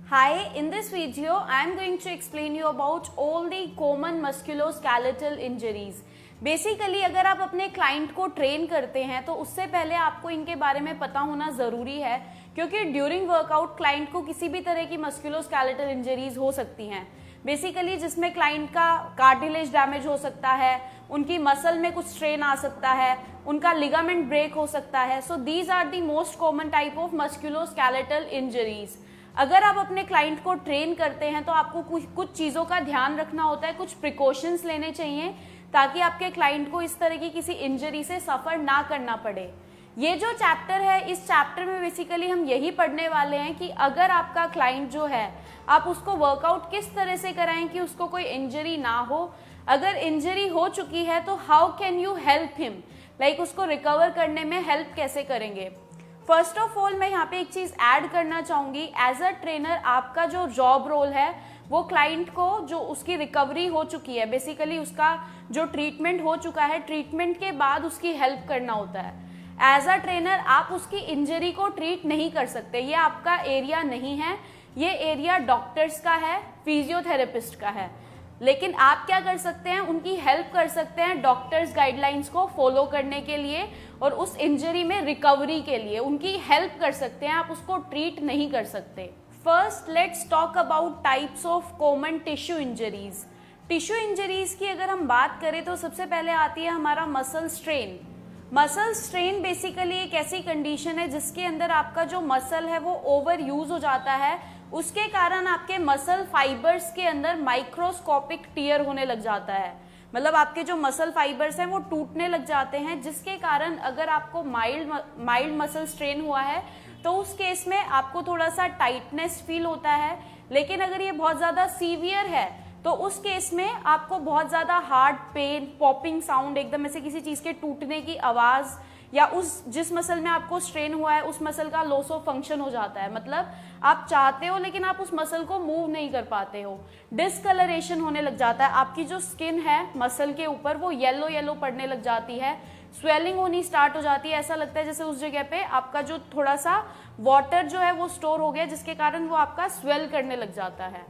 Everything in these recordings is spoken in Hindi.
Hi, in this video, I am going to explain you about all the common musculoskeletal injuries. Basically अगर आप अपने क्लाइंट को ट्रेन करते हैं तो उससे पहले आपको इनके बारे में पता होना ज़रूरी है, क्योंकि ड्यूरिंग वर्कआउट क्लाइंट को किसी भी तरह की मस्कुलोस्केलेटल इंजरीज हो सकती हैं। बेसिकली जिसमें क्लाइंट का कार्टिलेज डैमेज हो सकता है, उनकी मसल में कुछ स्ट्रेन आ सकता है, उनका लिगामेंट ब्रेक हो सकता है। So these are the most common type of musculoskeletal injuries. अगर आप अपने क्लाइंट को ट्रेन करते हैं तो आपको कुछ चीज़ों का ध्यान रखना होता है, कुछ प्रिकॉशंस लेने चाहिए ताकि आपके क्लाइंट को इस तरह की किसी इंजरी से सफ़र ना करना पड़े। ये जो चैप्टर है, इस चैप्टर में बेसिकली हम यही पढ़ने वाले हैं कि अगर आपका क्लाइंट जो है, आप उसको वर्कआउट किस तरह से कराएं कि उसको कोई इंजरी ना हो। अगर इंजरी हो चुकी है तो how can you help him, like उसको रिकवर करने में हेल्प कैसे करेंगे। फर्स्ट ऑफ ऑल मैं यहाँ पे एक चीज़ ऐड करना चाहूँगी। एज अ ट्रेनर आपका जो जॉब रोल है वो क्लाइंट को, जो उसकी रिकवरी हो चुकी है, बेसिकली उसका जो ट्रीटमेंट हो चुका है, ट्रीटमेंट के बाद उसकी हेल्प करना होता है। एज अ ट्रेनर आप उसकी इंजरी को ट्रीट नहीं कर सकते, ये आपका एरिया नहीं है, ये एरिया डॉक्टर्स का है, फिजियोथेरेपिस्ट का है। लेकिन आप क्या कर सकते हैं, उनकी हेल्प कर सकते हैं डॉक्टर्स गाइडलाइंस को फॉलो करने के लिए और उस इंजरी में रिकवरी के लिए उनकी हेल्प कर सकते हैं, आप उसको ट्रीट नहीं कर सकते। First let's talk about types of common tissue injuries. Tissue injuries की अगर हम बात करें तो सबसे पहले आती है हमारा muscle strain. Muscle strain basically एक ऐसी कंडीशन है जिसके अंदर आपका जो मसल है वो ओवर यूज हो जाता है, उसके कारण आपके मसल फाइबर्स के अंदर माइक्रोस्कोपिक टीयर होने लग जाता है। मतलब आपके जो मसल फाइबर्स हैं वो टूटने लग जाते हैं, जिसके कारण अगर आपको माइल्ड मसल स्ट्रेन हुआ है तो उस केस में आपको थोड़ा सा टाइटनेस फील होता है। लेकिन अगर ये बहुत ज़्यादा सीवियर है तो उस केस में आपको बहुत ज़्यादा हार्ड पेन, पॉपिंग साउंड, एकदम ऐसे किसी चीज़ के टूटने की आवाज़, या उस जिस मसल में आपको स्ट्रेन हुआ है उस मसल का लॉस ऑफ फंक्शन हो जाता है। मतलब आप चाहते हो लेकिन आप उस मसल को मूव नहीं कर पाते हो। डिस्कलरेशन होने लग जाता है, आपकी जो स्किन है मसल के ऊपर वो येलो येलो पड़ने लग जाती है, स्वेलिंग होनी स्टार्ट हो जाती है। ऐसा लगता है जैसे उस जगह पे आपका जो थोड़ा सा वाटर जो है वो स्टोर हो गया, जिसके कारण वो आपका स्वेल करने लग जाता है।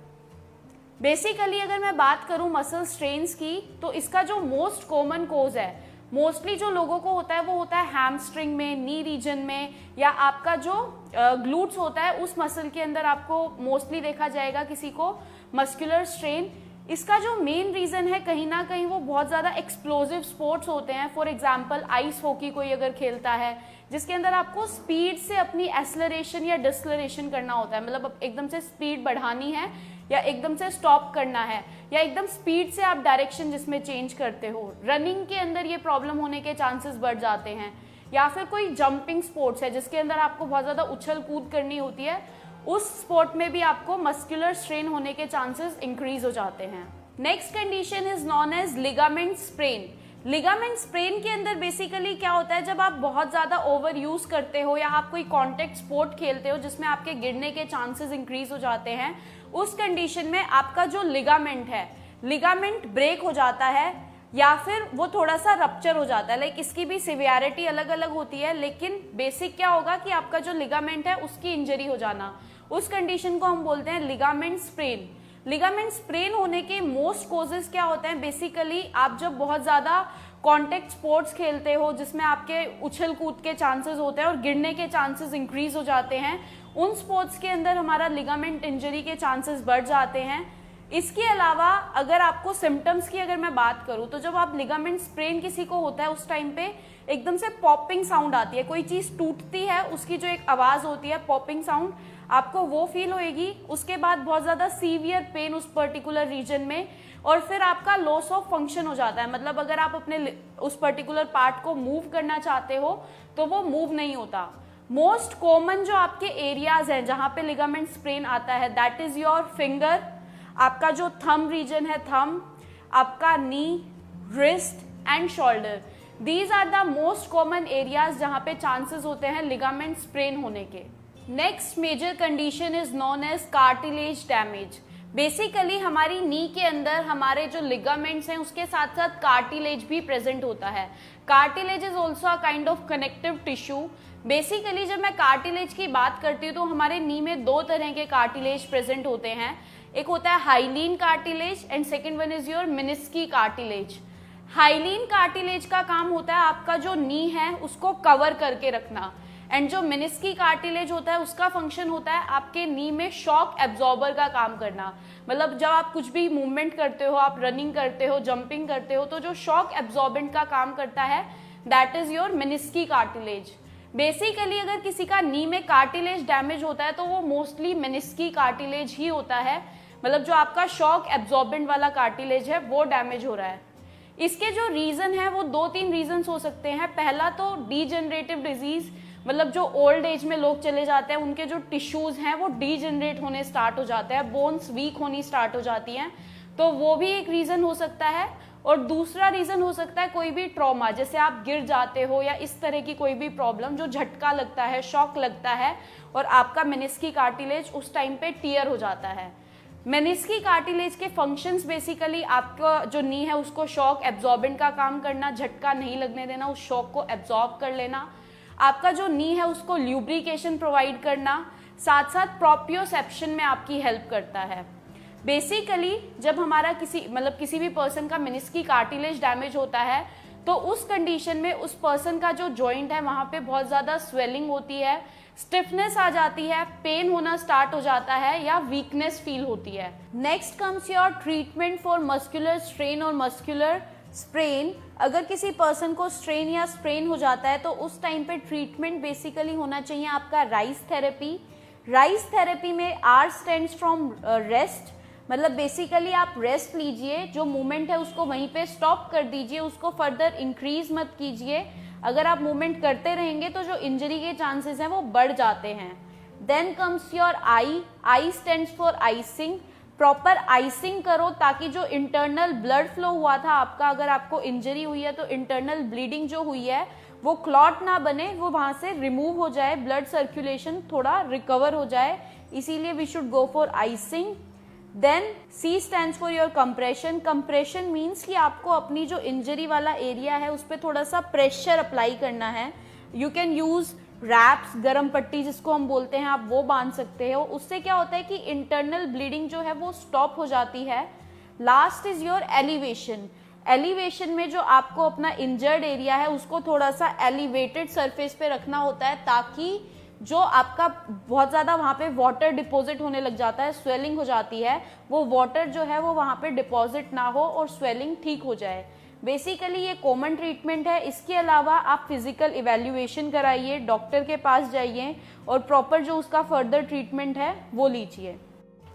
बेसिकली अगर मैं बात करूं मसल स्ट्रेन्स की तो इसका जो मोस्ट कॉमन कोज है, मोस्टली जो लोगों को होता है वो होता है हैमस्ट्रिंग में, नी रीजन में, या आपका जो ग्लूट्स होता है उस मसल के अंदर आपको मोस्टली देखा जाएगा किसी को मस्कुलर स्ट्रेन। इसका जो मेन रीज़न है कहीं ना कहीं वो बहुत ज़्यादा एक्सप्लोजिव स्पोर्ट्स होते हैं। फॉर एग्जांपल आइस हॉकी कोई अगर खेलता है जिसके अंदर आपको स्पीड से अपनी एक्सेलरेशन या डिसलरेशन करना होता है, मतलब एकदम से स्पीड बढ़ानी है या एकदम से स्टॉप करना है, या एकदम स्पीड से आप डायरेक्शन जिसमें चेंज करते हो। रनिंग के अंदर ये प्रॉब्लम होने के चांसेस बढ़ जाते हैं। या फिर कोई जंपिंग स्पोर्ट्स है जिसके अंदर आपको बहुत ज़्यादा उछल कूद करनी होती है, उस स्पोर्ट में भी आपको मस्कुलर स्ट्रेन होने के चांसेस इंक्रीज हो जाते हैं। Next condition is known as ligament sprain. Ligament sprain के अंदर बेसिकली क्या होता है, जब आप बहुत ज़्यादा ओवर यूज करते हो या आप कोई कॉन्टेक्ट स्पोर्ट खेलते हो जिसमें आपके गिरने के चांसेस इंक्रीज हो जाते हैं, उस कंडीशन में आपका जो लिगामेंट है, लिगामेंट ब्रेक हो जाता है या फिर वो थोड़ा सा रप्चर हो जाता है। लाइक इसकी भी सिवियरिटी अलग अलग होती है, लेकिन बेसिक क्या होगा कि आपका जो लिगामेंट है उसकी इंजरी हो जाना, उस कंडीशन को हम बोलते हैं लिगामेंट स्प्रेन। लिगामेंट स्प्रेन होने के मोस्ट कॉजेज क्या होते हैं, बेसिकली आप जब बहुत ज़्यादा कॉन्टेक्ट स्पोर्ट्स खेलते हो जिसमें आपके उछल कूद के चांसेस होते हैं और गिरने के चांसेस इंक्रीज हो जाते हैं, उन स्पोर्ट्स के अंदर हमारा लिगामेंट इंजरी के चांसेस बढ़ जाते हैं। इसके अलावा अगर आपको सिम्टम्स की अगर मैं बात करूं तो जब आप लिगामेंट स्प्रेन किसी को होता है उस टाइम पे एकदम से पॉपिंग साउंड आती है, कोई चीज़ टूटती है उसकी जो एक आवाज़ होती है पॉपिंग साउंड, आपको वो फील होएगी। उसके बाद बहुत ज़्यादा सीवियर पेन उस पर्टिकुलर रीजन में, और फिर आपका लॉस ऑफ फंक्शन हो जाता है। मतलब अगर आप अपने उस पर्टिकुलर पार्ट को मूव करना चाहते हो तो वो मूव नहीं होता। मोस्ट कॉमन जो आपके एरियाज हैं जहाँ पे लिगामेंट स्प्रेन आता है, दैट इज योर फिंगर, आपका जो थंब रीजन है थंब, आपका knee, wrist and shoulder. These are the most common areas जहाँ पे चांसेस होते हैं लिगामेंट स्प्रेन होने के। Next major condition is known as cartilage damage. Basically हमारी नी के अंदर हमारे जो लिगामेंट्स हैं उसके साथ साथ कार्टिलेज भी प्रेजेंट होता है। Cartilage is also a kind of connective tissue. Basically जब मैं कार्टिलेज की बात करती हूँ तो हमारे नी में दो तरह के कार्टिलेज प्रेजेंट होते हैं। एक होता है hyaline cartilage and second one is your menisci cartilage. Hyaline cartilage का काम होता है आपका जो नी है उसको कवर करके रखना, एंड जो मेनिस्की कार्टिलेज होता है उसका फंक्शन होता है आपके नी में शॉक एब्जॉर्बर का काम करना। मतलब जब आप कुछ भी मूवमेंट करते हो, आप रनिंग करते हो, जंपिंग करते हो, तो जो शॉक एब्जॉर्बेंट का काम करता है that is your menisci cartilage. Basically अगर किसी का नी में कार्टिलेज डैमेज होता है तो वो मोस्टली मेनिस्की कार्टिलेज ही होता है। मतलब जो आपका शॉक एब्जॉर्बेंट वाला कार्टिलेज है वो डैमेज हो रहा है। इसके जो रीजन है वो 2-3 रीजन हो सकते हैं। पहला तो डीजेनरेटिव डिजीज, मतलब जो ओल्ड एज में लोग चले जाते हैं उनके जो टिश्यूज हैं वो डीजेनरेट होने स्टार्ट हो जाते हैं, बोन्स वीक होनी स्टार्ट हो जाती हैं, तो वो भी एक रीजन हो सकता है। और दूसरा रीजन हो सकता है कोई भी ट्रॉमा, जैसे आप गिर जाते हो या इस तरह की कोई भी प्रॉब्लम, जो झटका लगता है, शॉक लगता है और आपका मेनिस्की कार्टिलेज उस टाइम पे टियर हो जाता है। मेनिस्की कार्टिलेज के फंक्शंस बेसिकली आपका जो नी है उसको शॉक एब्जॉर्बेंट का काम करना, झटका नहीं लगने देना, उस शॉक को एब्जॉर्ब कर लेना, आपका जो नी है उसको ल्यूब्रिकेशन प्रोवाइड करना, साथ साथ प्रोप्रियोसेप्शन में आपकी हेल्प करता है। बेसिकली जब हमारा किसी भी पर्सन का मेनिस्की कार्टिलेज डैमेज होता है तो उस कंडीशन में उस पर्सन का जो जॉइंट है वहां पे बहुत ज्यादा स्वेलिंग होती है, स्टिफनेस आ जाती है, पेन होना स्टार्ट हो जाता है या वीकनेस फील होती है। Next comes your treatment for muscular strain और मस्कुलर स्प्रेन। अगर किसी पर्सन को स्ट्रेन या स्प्रेन हो जाता है तो उस टाइम पे ट्रीटमेंट बेसिकली होना चाहिए आपका राइस थेरेपी। राइस थेरेपी में आर स्टैंड्स फ्रॉम रेस्ट, मतलब बेसिकली आप रेस्ट लीजिए, जो मूवमेंट है उसको वहीं पे स्टॉप कर दीजिए, उसको फर्दर इंक्रीज मत कीजिए। अगर आप मूवमेंट करते रहेंगे तो जो इंजरी के चांसेस हैं वो बढ़ जाते हैं। Then comes your I, I stands for icing. Proper icing करो ताकि जो इंटरनल ब्लड फ्लो हुआ था आपका, अगर आपको इंजरी हुई है तो इंटरनल ब्लीडिंग जो हुई है वो क्लॉट ना बने, वो वहां से रिमूव हो जाए, ब्लड सर्कुलेशन थोड़ा रिकवर हो जाए, इसीलिए we should go for icing. Then C stands for your compression. Compression means कि आपको अपनी जो इंजरी वाला एरिया है उस पर थोड़ा सा प्रेशर अप्लाई करना है। यू कैन यूज रैप्स, गरम पट्टी जिसको हम बोलते हैं, आप वो बांध सकते हो। उससे क्या होता है कि इंटरनल ब्लीडिंग जो है वो स्टॉप हो जाती है। Last is your elevation. Elevation में जो आपको अपना इंजर्ड एरिया है उसको थोड़ा सा एलिवेटेड सरफेस पे रखना होता है ताकि जो आपका बहुत ज्यादा वहां पे वाटर डिपॉजिट होने लग जाता है, स्वेलिंग हो जाती है, वो वाटर जो है वो वहां पे डिपॉजिट ना हो और स्वेलिंग ठीक हो जाए। बेसिकली ये कॉमन ट्रीटमेंट है। इसके अलावा आप फिजिकल इवैल्यूएशन कराइए, डॉक्टर के पास जाइए और प्रॉपर जो उसका फर्दर ट्रीटमेंट है वो लीजिए।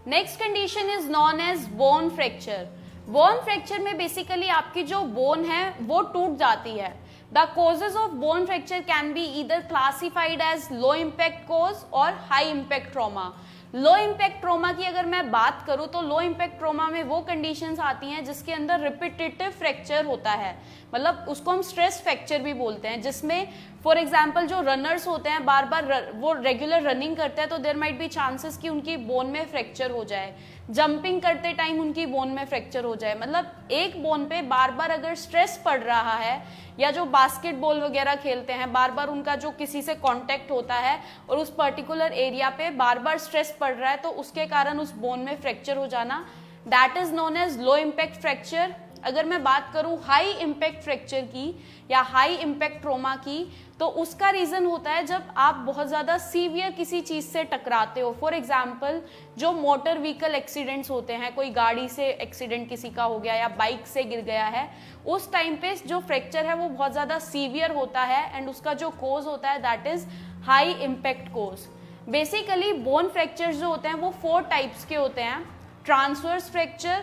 Next condition is known as bone fracture. Bone fracture में बेसिकली आपकी जो बोन है वो टूट जाती है। The causes of bone fracture can be either classified as low impact cause और high impact trauma। Low impact trauma की अगर मैं बात करूं तो लो इम्पैक्ट ट्रोमा में वो कंडीशंस आती हैं जिसके अंदर रिपीटेटिव फ्रैक्चर होता है, मतलब उसको हम स्ट्रेस फ्रैक्चर भी बोलते हैं, जिसमें फॉर एग्जांपल जो रनर्स होते हैं बार बार वो रेगुलर रनिंग करते हैं तो देयर माइट बी चांसेस कि उनकी बोन में फ्रैक्चर हो जाए, जंपिंग करते टाइम उनकी बोन में फ्रैक्चर हो जाए। मतलब एक बोन पे बार बार अगर स्ट्रेस पड़ रहा है या जो बास्केटबॉल वगैरह खेलते हैं बार बार उनका जो किसी से कांटेक्ट होता है और उस पर्टिकुलर एरिया पे बार बार स्ट्रेस पड़ रहा है तो उसके कारण उस बोन में फ्रैक्चर हो जाना, that is known as low impact fracture. अगर मैं बात करूं हाई इम्पैक्ट फ्रैक्चर की या हाई इम्पैक्ट ट्रोमा की तो उसका रीजन होता है जब आप बहुत ज्यादा सीवियर किसी चीज से टकराते हो। फॉर एग्जाम्पल जो मोटर व्हीकल एक्सीडेंट्स होते हैं, कोई गाड़ी से एक्सीडेंट किसी का हो गया या बाइक से गिर गया है, उस टाइम पे जो फ्रैक्चर है वो बहुत ज्यादा सीवियर होता है एंड उसका जो कोज होता है that is high impact cause. Basically bone fracture जो होते हैं वो 4 टाइप्स के होते हैं, transverse fracture,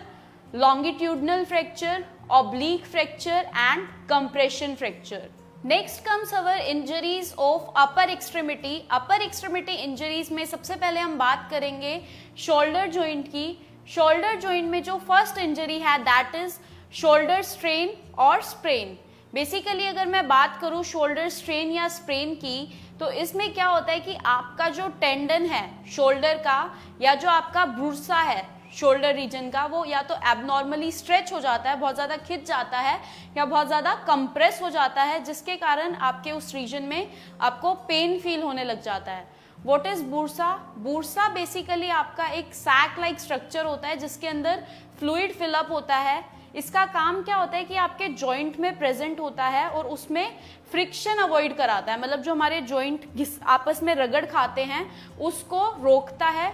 longitudinal fracture, oblique fracture and compression fracture. Next comes our injuries of upper extremity. Upper extremity injuries में सबसे पहले हम बात करेंगे shoulder joint की। shoulder joint में जो first injury है that is shoulder strain और sprain। बेसिकली अगर मैं बात करूं शोल्डर स्ट्रेन या स्प्रेन की तो इसमें क्या होता है कि आपका जो टेंडन है शोल्डर का या जो आपका ब्रूसा है शोल्डर रीजन का वो या तो एबनॉर्मली स्ट्रेच हो जाता है, बहुत ज़्यादा खिंच जाता है या बहुत ज़्यादा कंप्रेस हो जाता है, जिसके कारण आपके उस रीजन में आपको पेन फील होने लग जाता है। What is bursa? Bursa basically आपका एक सैक लाइक स्ट्रक्चर होता है जिसके अंदर फ्लूइड फिलअप होता है। इसका काम क्या होता है कि आपके जॉइंट में प्रेजेंट होता है और उसमें फ्रिक्शन अवॉइड कराता है, मतलब जो हमारे जॉइंट आपस में रगड़ खाते हैं उसको रोकता है,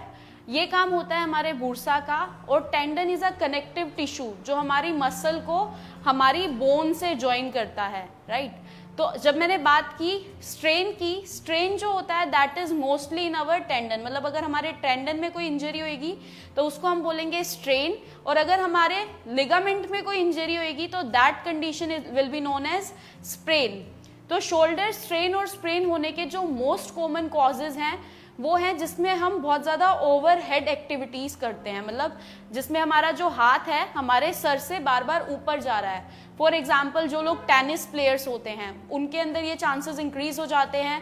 ये काम होता है हमारे बूरसा का। और tendon is a connective tissue जो हमारी मसल को हमारी बोन से ज्वाइन करता है, राइट। तो जब मैंने बात की स्ट्रेन जो होता है that is mostly in our tendon, मतलब अगर हमारे टेंडन में कोई इंजरी होगी तो उसको हम बोलेंगे स्ट्रेन, और अगर हमारे लिगामेंट में कोई इंजरी होगी तो that condition will be known as sprain. तो शोल्डर स्ट्रेन और स्प्रेन होने के जो मोस्ट कॉमन कॉजेज हैं वो हैं जिसमें हम बहुत ज़्यादा ओवरहेड एक्टिविटीज़ करते हैं, मतलब जिसमें हमारा जो हाथ है हमारे सर से बार बार ऊपर जा रहा है। फॉर एग्जाम्पल जो लोग टेनिस प्लेयर्स होते हैं उनके अंदर ये चांसेस इंक्रीज हो जाते हैं।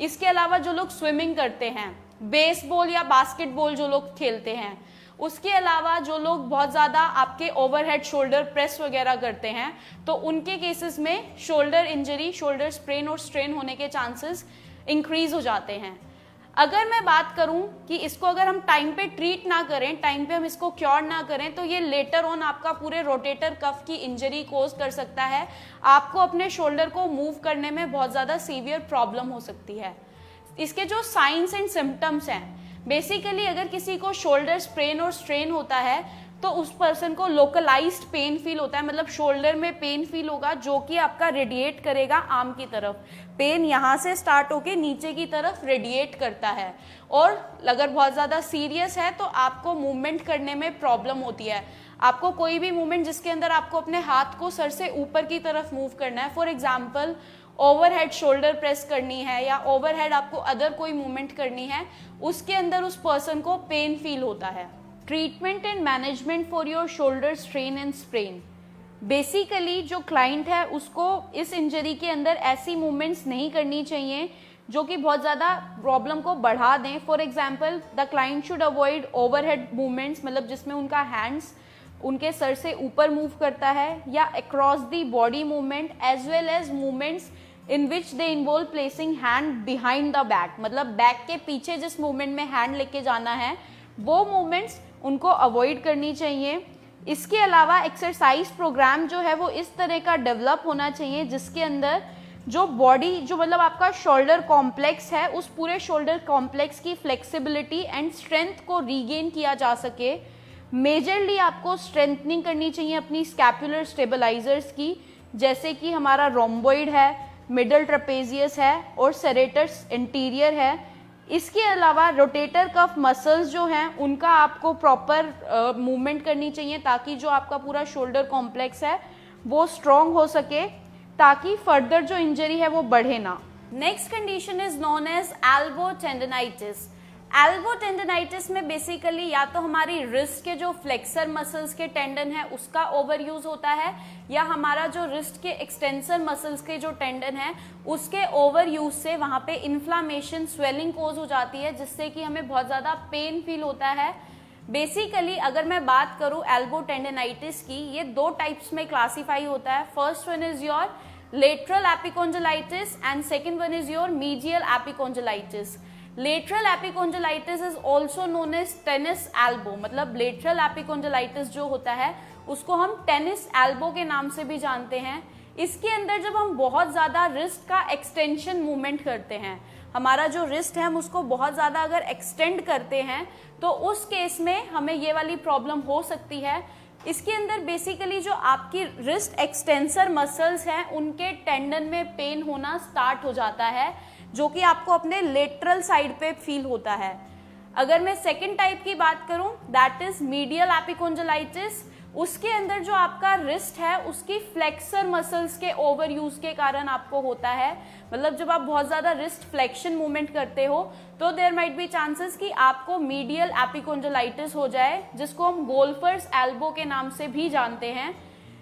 इसके अलावा जो लोग स्विमिंग करते हैं, बेसबॉल या बास्केटबॉल जो लोग खेलते हैं, उसके अलावा जो लोग बहुत ज़्यादा आपके ओवरहेड शोल्डर प्रेस वगैरह करते हैं तो उनके केसेस में शोल्डर इंजरी, शोल्डर स्प्रेन और स्ट्रेन होने के चांसेस इंक्रीज हो जाते हैं। अगर मैं बात करूं कि इसको अगर हम टाइम पे ट्रीट ना करें, टाइम पे हम इसको क्योर ना करें, तो ये लेटर ऑन आपका पूरे रोटेटर कफ की इंजरी कोज कर सकता है। आपको अपने शोल्डर को मूव करने में बहुत ज़्यादा सीवियर प्रॉब्लम हो सकती है। इसके जो साइंस एंड सिम्टम्स हैं, बेसिकली अगर किसी को शोल्डर स्प्रेन और स्ट्रेन होता है तो उस पर्सन को लोकलाइज्ड पेन फील होता है, मतलब शोल्डर में पेन फील होगा जो कि आपका रेडिएट करेगा आर्म की तरफ। पेन यहाँ से स्टार्ट होके नीचे की तरफ रेडिएट करता है, और अगर बहुत ज़्यादा सीरियस है तो आपको मूवमेंट करने में प्रॉब्लम होती है। आपको कोई भी मूवमेंट जिसके अंदर आपको अपने हाथ को सर से ऊपर की तरफ मूव करना है, for example overhead shoulder press करनी है या ओवरहेड आपको अदर कोई मूवमेंट करनी है, उसके अंदर उस पर्सन को पेन फील होता है। Treatment and management for your shoulder strain and sprain. Basically जो क्लाइंट है उसको इस इंजरी के अंदर ऐसी मूवमेंट्स नहीं करनी चाहिए जो कि बहुत ज़्यादा प्रॉब्लम को बढ़ा दें। For example the client should avoid overhead movements, मतलब जिसमें उनका हैंड्स उनके सर से ऊपर मूव करता है, या across the body movement as well as movements in which they involve placing hand behind the back, मतलब बैक के पीछे जिस मूवमेंट में हैंड लेके जाना है वो मूवमेंट्स उनको अवॉइड करनी चाहिए। इसके अलावा एक्सरसाइज प्रोग्राम जो है वो इस तरह का डेवलप होना चाहिए जिसके अंदर जो बॉडी जो मतलब आपका शोल्डर कॉम्प्लेक्स है उस पूरे शोल्डर कॉम्प्लेक्स की फ्लेक्सिबिलिटी एंड स्ट्रेंथ को रीगेन किया जा सके। मेजरली आपको स्ट्रेंथनिंग करनी चाहिए अपनी स्कैपुलर स्टेबलाइजर्स की, जैसे कि हमारा रोम्बॉइड है, मिडल ट्रेपेजियस है और सेरेटस इंटीरियर है। इसके अलावा रोटेटर कफ मसल्स जो हैं उनका आपको प्रॉपर मूवमेंट करनी चाहिए ताकि जो आपका पूरा शोल्डर कॉम्प्लेक्स है वो स्ट्रॉन्ग हो सके, ताकि फर्दर जो इंजरी है वो बढ़े ना। Next condition is known as elbow tendonitis. Elbow tendonitis में बेसिकली या तो हमारी रिस्ट के जो फ्लेक्सर मसल्स के टेंडन है उसका ओवर यूज होता है, या हमारा जो रिस्ट के एक्सटेंसर मसल्स के जो टेंडन है उसके ओवर यूज से वहाँ पे इन्फ्लामेशन, स्वेलिंग कोज हो जाती है जिससे कि हमें बहुत ज़्यादा पेन फील होता है। बेसिकली अगर मैं बात करूँ एल्बो टेंडनाइटिस की, ये दो टाइप्स में क्लासीफाई होता है। First one is your lateral epicondylitis and second one is your medial epicondylitis. Lateral epicondylitis is also known as tennis elbow, मतलब लेटरल एपिकोंजाइटिस जो होता है उसको हम टेनिस एल्बो के नाम से भी जानते हैं। इसके अंदर जब हम बहुत ज़्यादा रिस्ट का एक्सटेंशन मूवमेंट करते हैं, हमारा जो रिस्ट है हम उसको बहुत ज़्यादा अगर एक्सटेंड करते हैं तो उस केस में हमें ये वाली प्रॉब्लम हो सकती है। इसके अंदर बेसिकली जो आपकी रिस्ट एक्सटेंसर मसल्स हैं उनके टेंडन में पेन होना स्टार्ट हो जाता है जो कि आपको अपने लेटरल साइड पे फील होता है। अगर मैं सेकेंड टाइप की बात करूं दैट इज मीडियल एपिकोंजाइटिस, उसके अंदर जो आपका रिस्ट है उसकी फ्लेक्सर मसल्स के ओवर यूज के कारण आपको होता है, मतलब जब आप बहुत ज्यादा रिस्ट फ्लेक्शन मूवमेंट करते हो तो देयर माइट बी चांसेस कि आपको मीडियल एपिकोंजाइटिस हो जाए, जिसको हम गोल्फर्स एल्बो के नाम से भी जानते हैं।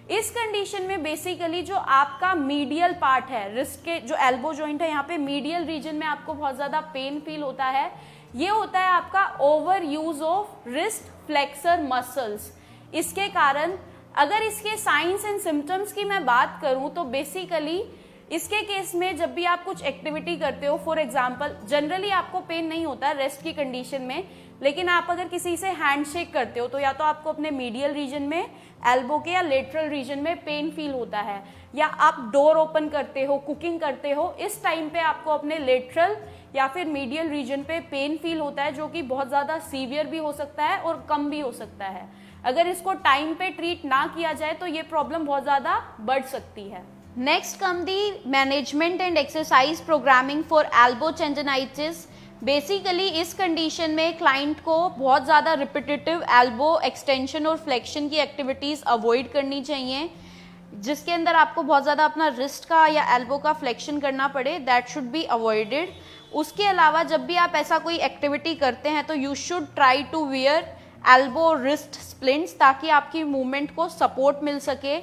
इस कंडीशन में बेसिकली जो आपका मीडियल पार्ट है रिस्ट के, जो एल्बो जॉइंट है यहाँ पे मीडियल रीजन में आपको बहुत ज्यादा पेन फील होता है। ये होता है आपका over use of wrist flexor muscles. इसके कारण अगर इसके साइंस एंड सिम्टम्स की मैं बात करूं तो बेसिकली इसके केस में जब भी आप कुछ एक्टिविटी करते हो, फॉर एग्जांपल जनरली आपको पेन नहीं होता रेस्ट की कंडीशन में, लेकिन आप अगर किसी से हैंडशेक करते हो तो या तो आपको अपने मीडियल रीजन में, एल्बो के या लेटरल रीजन में पेन फील होता है, या आप डोर ओपन करते हो, कुकिंग करते हो, इस टाइम पे आपको अपने लेटरल या फिर मीडियल रीजन पे पेन फील होता है, जो कि बहुत ज़्यादा सीवियर भी हो सकता है और कम भी हो सकता है। अगर इसको टाइम पे ट्रीट ना किया जाए तो ये प्रॉब्लम बहुत ज़्यादा बढ़ सकती है। Next come the management and exercise programming for elbow tendinitis. Basically इस कंडीशन में क्लाइंट को बहुत ज़्यादा रिपीटेटिव एल्बो एक्सटेंशन और फ्लेक्शन की एक्टिविटीज़ अवॉइड करनी चाहिए, जिसके अंदर आपको बहुत ज़्यादा अपना रिस्ट का या एल्बो का फ्लेक्शन करना पड़े, दैट शुड बी अवॉइडेड। उसके अलावा जब भी आप ऐसा कोई एक्टिविटी करते हैं तो you should try to wear elbow wrist splints, ताकि आपकी मूवमेंट को सपोर्ट मिल सके।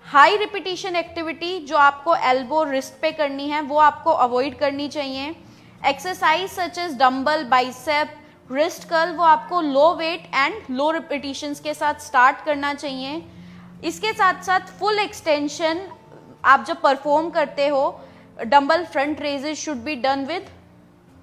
हाई रिपीटिशन एक्टिविटी जो आपको एल्बो रिस्ट पे करनी है वो आपको अवॉइड करनी चाहिए। Exercise such as dumbbell, bicep, wrist curl वो आपको low weight and low repetitions के साथ स्टार्ट करना चाहिए। इसके साथ साथ फुल एक्सटेंशन आप जब परफॉर्म करते हो, dumbbell front raises should be done with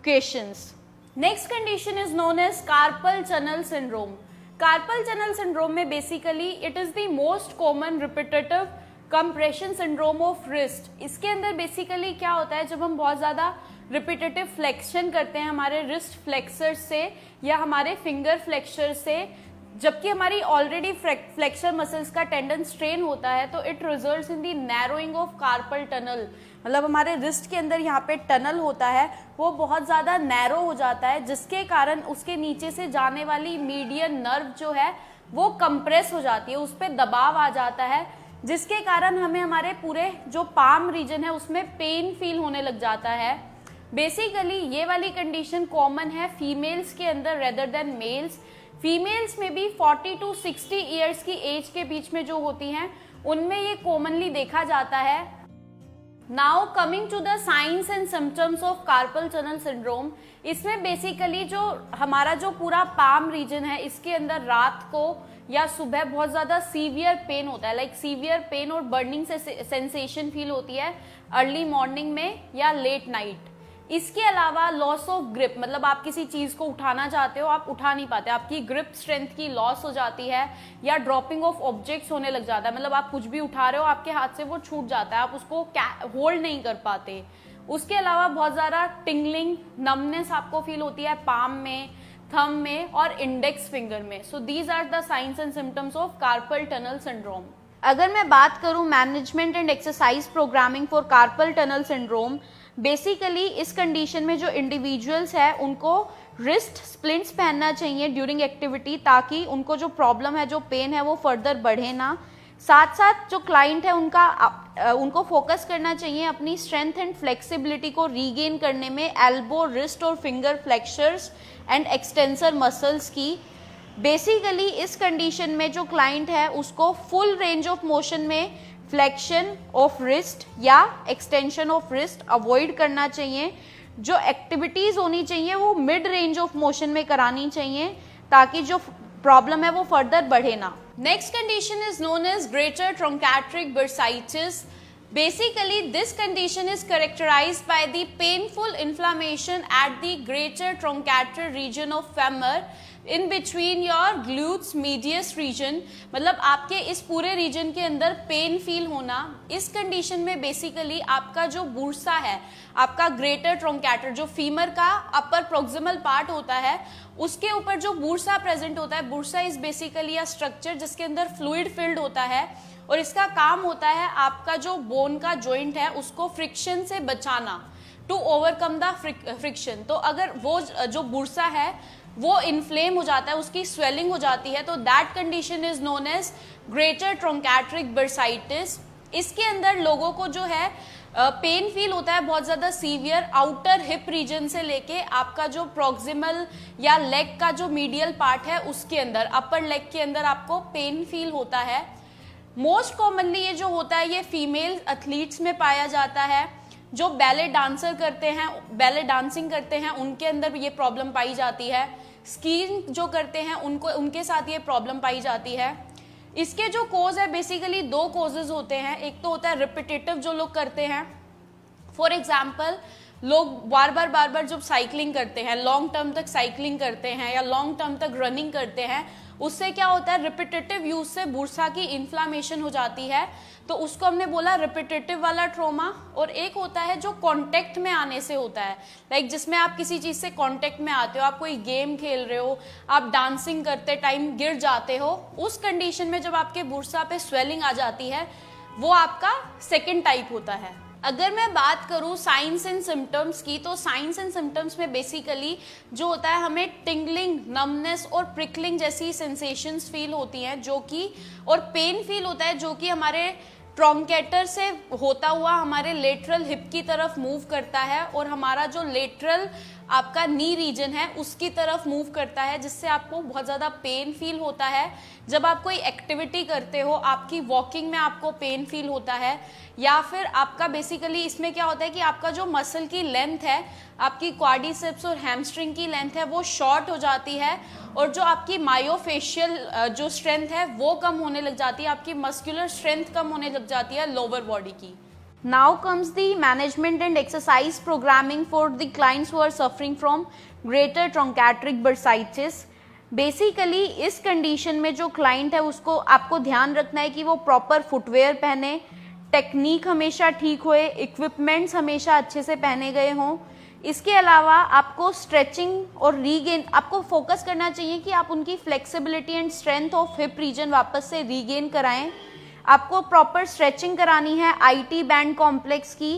questions. Next condition is known as carpal tunnel syndrome. Carpal tunnel syndrome में basically it is the most common repetitive compression syndrome of wrist. इसके अंदर बेसिकली क्या होता है, जब हम बहुत ज़्यादा रिपीटेटिव फ्लेक्शन करते हैं हमारे रिस्ट फ्लेक्सर से या हमारे फिंगर फ्लेक्सर से, जबकि हमारी ऑलरेडी फ्लेक्सर मसल्स का टेंडन स्ट्रेन होता है, तो it results in the narrowing of carpal tunnel. मतलब हमारे रिस्ट के अंदर यहाँ पे टनल होता है वो बहुत ज़्यादा नैरो हो जाता है, जिसके कारण उसके नीचे से जाने वाली मीडियन नर्व जो है वो कंप्रेस हो जाती है, उस पर दबाव आ जाता है, जिसके कारण हमें हमारे पूरे जो पाम रीजन है उसमें पेन फील होने लग जाता है। बेसिकली ये वाली कंडीशन कॉमन है फीमेल्स के अंदर रेदर देन मेल्स। फीमेल्स में भी 40 to 60 ईयर्स की एज के बीच में जो होती हैं उनमें ये कॉमनली देखा जाता है। Now coming to the signs and symptoms of carpal tunnel syndrome. इसमें बेसिकली जो हमारा जो पूरा पाम रीजन है इसके अंदर रात को या सुबह बहुत ज़्यादा सीवियर पेन होता है, लाइक सीवियर पेन और बर्निंग से सेंसेशन फील होती है अर्ली मॉर्निंग में या लेट नाइट। इसके अलावा लॉस ऑफ ग्रिप, मतलब आप किसी चीज़ को उठाना चाहते हो आप उठा नहीं पाते, आपकी ग्रिप स्ट्रेंथ की लॉस हो जाती है, या ड्रॉपिंग ऑफ ऑब्जेक्ट्स होने लग जाता है, मतलब आप कुछ भी उठा रहे हो आपके हाथ से वो छूट जाता है, आप उसको होल्ड नहीं कर पाते। उसके अलावा बहुत ज़्यादा टिंगलिंग, नमनेस आपको फील होती है पाम में, थंब में और इंडेक्स फिंगर में। So these are the signs and symptoms of carpal tunnel syndrome. अगर मैं बात करूं management and exercise programming for carpal tunnel syndrome, basically इस कंडीशन में जो इंडिविजुअल्स है उनको रिस्ट स्प्लिंट्स पहनना चाहिए ड्यूरिंग एक्टिविटी, ताकि उनको जो प्रॉब्लम है, जो पेन है वो फर्दर बढ़े ना। साथ साथ जो क्लाइंट है उनको फोकस करना चाहिए अपनी स्ट्रेंथ एंड फ्लेक्सिबिलिटी को रीगेन करने में, एल्बो, रिस्ट और finger flexors and extensor muscles की। बेसिकली इस कंडीशन में जो क्लाइंट है उसको फुल रेंज ऑफ मोशन में फ्लेक्शन ऑफ रिस्ट या एक्सटेंशन ऑफ रिस्ट अवॉइड करना चाहिए। जो एक्टिविटीज होनी चाहिए वो मिड रेंज ऑफ मोशन में करानी चाहिए, ताकि जो प्रॉब्लम है वो फर्दर बढ़े ना। Next condition is known as greater trochanteric bursitis. Basically, this condition is characterized by the painful inflammation at the greater truncator region of femur in between your glutes medius region। मतलब आपके इस पूरे रीजन के अंदर पेन फील होना। इस कंडीशन में बेसिकली आपका जो बुर्सा है, आपका ग्रेटर ट्रोंकैटर, जो फीमर का अपर प्रोक्सिमल पार्ट होता है, उसके ऊपर जो बुर्सा प्रेजेंट होता है, Bursa is basically a structure जिसके अंदर फ्लूइड फिल्ड होता है, और इसका काम होता है आपका जो बोन का जॉइंट है उसको फ्रिक्शन से बचाना, टू ओवरकम द फ्रिक्शन। तो अगर वो जो बुर्सा है वो इन्फ्लेम हो जाता है, उसकी स्वेलिंग हो जाती है, तो that condition is known as greater trochanteric bursitis. इसके अंदर लोगों को जो है पेन फील होता है बहुत ज़्यादा सीवियर आउटर हिप रीजन से लेके आपका जो प्रोक्सिमल या लेग का जो मीडियल पार्ट है उसके अंदर, अपर लेग के अंदर आपको पेन फील होता है। मोस्ट कॉमनली ये जो होता है ये फीमेल एथलीट्स में पाया जाता है। जो बैले डांसर करते हैं, बैले डांसिंग करते हैं, उनके अंदर ये प्रॉब्लम पाई जाती है। स्कीइंग जो करते हैं उनके साथ ये प्रॉब्लम पाई जाती है। इसके जो कोज है बेसिकली 2 कोजेज होते हैं। एक तो होता है रिपीटेटिव जो लोग करते हैं, फॉर एग्जाम्पल लोग बार बार जब साइकिलिंग करते हैं, लॉन्ग टर्म तक साइकिलिंग करते हैं या लॉन्ग टर्म तक रनिंग करते हैं, उससे क्या होता है रिपीटेटिव यूज से बुरसा की इन्फ्लामेशन हो जाती है, तो उसको हमने बोला रिपीटेटिव वाला ट्रोमा। और एक होता है जो कांटेक्ट में आने से होता है, लाइक जिसमें आप किसी चीज से कांटेक्ट में आते हो, आप कोई गेम खेल रहे हो, आप डांसिंग करते टाइम गिर जाते हो, उस कंडीशन में जब आपके बुरसा पे स्वेलिंग आ जाती है, वो आपका सेकेंड टाइप होता है। अगर मैं बात करूं साइंस एंड सिम्टम्स की, तो साइंस एंड सिम्टम्स में बेसिकली जो होता है हमें टिंगलिंग, नमनेस और प्रिकलिंग जैसी सेंसेशंस फील होती हैं, जो कि और पेन फील होता है जो कि हमारे ट्रॉन्केटर से होता हुआ हमारे लेटरल हिप की तरफ मूव करता है और हमारा जो लेटरल आपका नी रीजन है उसकी तरफ मूव करता है, जिससे आपको बहुत ज़्यादा पेन फील होता है। जब आप कोई एक्टिविटी करते हो, आपकी वॉकिंग में आपको पेन फील होता है, या फिर आपका बेसिकली इसमें क्या होता है कि आपका जो मसल की लेंथ है, आपकी क्वाड्रिसेप्स और हैमस्ट्रिंग की लेंथ है वो शॉर्ट हो जाती है, और जो आपकी मायोफेशियल जो स्ट्रेंथ है वो कम होने लग जाती है, आपकी मस्कुलर स्ट्रेंथ कम होने लग जाती है लोअर बॉडी की। Now comes the management and exercise programming for the clients who are suffering from greater truncatic bursitis. Basically इस कंडीशन में जो क्लाइंट है उसको आपको ध्यान रखना है कि वो प्रॉपर फुटवेयर पहने, टेक्निक हमेशा ठीक होए, इक्विपमेंट्स हमेशा अच्छे से पहने गए हों। इसके अलावा आपको स्ट्रेचिंग और रीगेन, आपको फोकस करना चाहिए कि आप उनकी flexibility and strength of hip region वापस से रीगेन कराएं। आपको प्रॉपर स्ट्रेचिंग करानी है आईटी बैंड कॉम्प्लेक्स की,